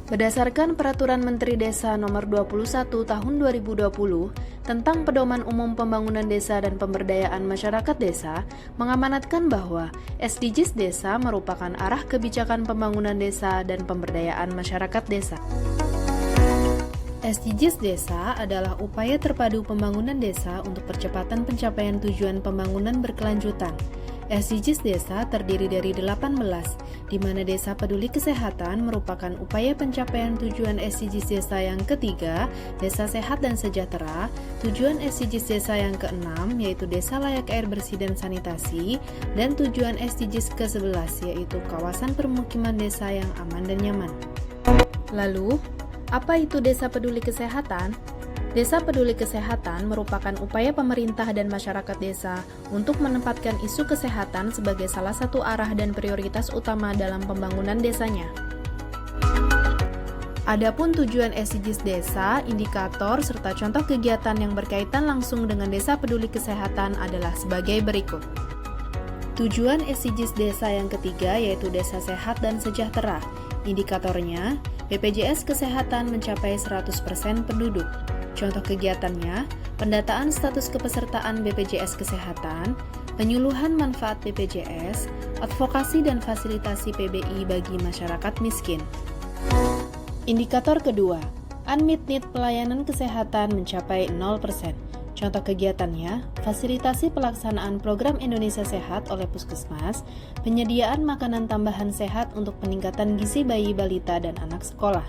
Berdasarkan Peraturan Menteri Desa Nomor 21 Tahun 2020 tentang Pedoman Umum Pembangunan Desa dan Pemberdayaan Masyarakat Desa, mengamanatkan bahwa SDGs Desa merupakan arah kebijakan pembangunan desa dan pemberdayaan masyarakat desa. SDGs Desa adalah upaya terpadu pembangunan desa untuk percepatan pencapaian tujuan pembangunan berkelanjutan. SDGs Desa terdiri dari 18, di mana Desa Peduli Kesehatan merupakan upaya pencapaian tujuan SDGs Desa yang ketiga, Desa Sehat dan Sejahtera, tujuan SDGs Desa yang keenam, yaitu Desa Layak Air Bersih dan Sanitasi, dan tujuan SDGs ke-11, yaitu Kawasan Permukiman Desa yang Aman dan Nyaman. Lalu, apa itu Desa Peduli Kesehatan? Desa Peduli Kesehatan merupakan upaya pemerintah dan masyarakat desa untuk menempatkan isu kesehatan sebagai salah satu arah dan prioritas utama dalam pembangunan desanya. Adapun tujuan SDGs Desa, indikator, serta contoh kegiatan yang berkaitan langsung dengan Desa Peduli Kesehatan adalah sebagai berikut. Tujuan SDGs Desa yang ketiga yaitu Desa Sehat dan Sejahtera. Indikatornya, BPJS Kesehatan mencapai 100% penduduk. Contoh kegiatannya, pendataan status kepesertaan BPJS Kesehatan, penyuluhan manfaat BPJS, advokasi dan fasilitasi PBI bagi masyarakat miskin. Indikator kedua, unmet need pelayanan kesehatan mencapai 0%. Contoh kegiatannya, fasilitasi pelaksanaan program Indonesia Sehat oleh Puskesmas, penyediaan makanan tambahan sehat untuk peningkatan gizi bayi, balita, dan anak sekolah.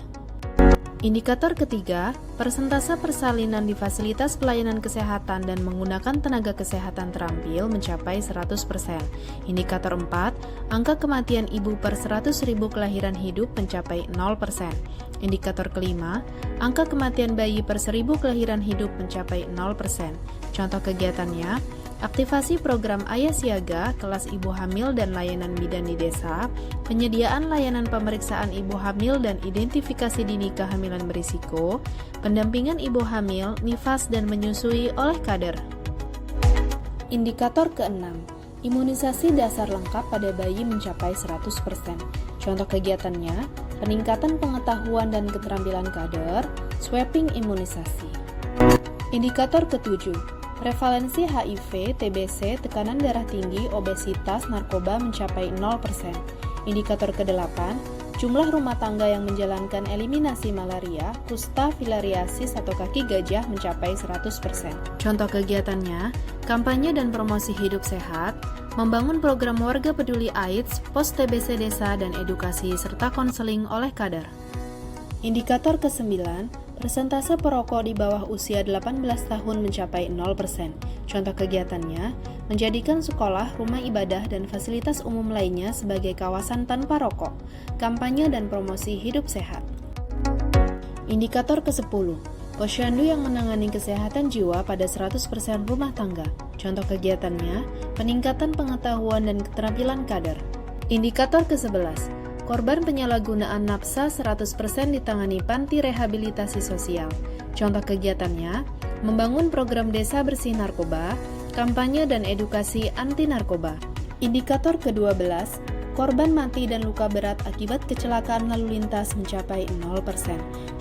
Indikator ketiga, persentase persalinan di fasilitas pelayanan kesehatan dan menggunakan tenaga kesehatan terampil mencapai 100%. Indikator 4, angka kematian ibu per 100.000 kelahiran hidup mencapai 0%. Indikator kelima, angka kematian bayi per 1.000 kelahiran hidup mencapai 0%. Contoh kegiatannya, aktivasi program Ayah Siaga, kelas ibu hamil dan layanan bidan di desa, penyediaan layanan pemeriksaan ibu hamil dan identifikasi dini kehamilan berisiko, pendampingan ibu hamil, nifas dan menyusui oleh kader. Indikator keenam, imunisasi dasar lengkap pada bayi mencapai 100%. Contoh kegiatannya, peningkatan pengetahuan dan keterampilan kader, swapping imunisasi. Indikator ketujuh, prevalensi HIV, TBC, tekanan darah tinggi, obesitas, narkoba mencapai 0%. Indikator ke-8, jumlah rumah tangga yang menjalankan eliminasi malaria, kusta, filariasis atau kaki gajah mencapai 100%. Contoh kegiatannya, kampanye dan promosi hidup sehat, membangun program warga peduli AIDS, pos TBC desa dan edukasi serta konseling oleh kader. Indikator ke-9, persentase perokok di bawah usia 18 tahun mencapai 0%. Contoh kegiatannya, menjadikan sekolah, rumah ibadah, dan fasilitas umum lainnya sebagai kawasan tanpa rokok, kampanye dan promosi hidup sehat. Indikator ke-10, posyandu yang menangani kesehatan jiwa pada 100% rumah tangga. Contoh kegiatannya, peningkatan pengetahuan dan keterampilan kader. Indikator ke-11, korban penyalahgunaan nafsa 100% ditangani panti rehabilitasi sosial. Contoh kegiatannya, membangun program desa bersih narkoba, kampanye dan edukasi anti narkoba. Indikator ke-12, korban mati dan luka berat akibat kecelakaan lalu lintas mencapai 0%.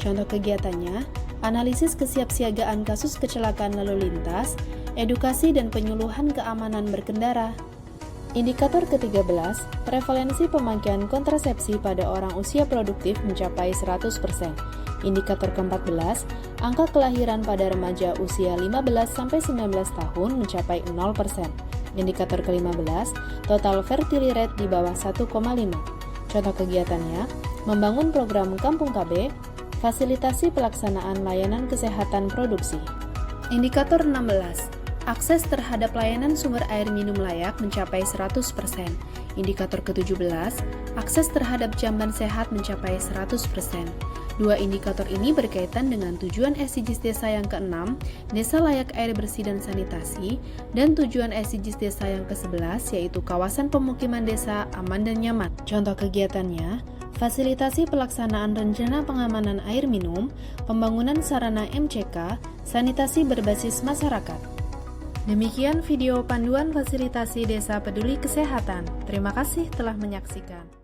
Contoh kegiatannya, analisis kesiapsiagaan kasus kecelakaan lalu lintas, edukasi dan penyuluhan keamanan berkendara. Indikator ke-13, prevalensi pemakaian kontrasepsi pada orang usia produktif mencapai 100%. Indikator ke-14, angka kelahiran pada remaja usia 15-19 tahun mencapai 0%. Indikator ke-15, total fertility rate di bawah 1,5. Contoh kegiatannya, membangun program Kampung KB, fasilitasi pelaksanaan layanan kesehatan produksi. Indikator 16, akses terhadap layanan sumber air minum layak mencapai 100%. Indikator ke-17, akses terhadap jamban sehat mencapai 100%. Dua indikator ini berkaitan dengan tujuan SDGs Desa yang ke-6, Desa Layak Air Bersih dan Sanitasi, dan tujuan SDGs Desa yang ke-11, yaitu Kawasan Pemukiman Desa Aman dan Nyaman. Contoh kegiatannya, fasilitasi pelaksanaan rencana pengamanan air minum, pembangunan sarana MCK, sanitasi berbasis masyarakat. Demikian video panduan fasilitasi Desa Peduli Kesehatan. Terima kasih telah menyaksikan.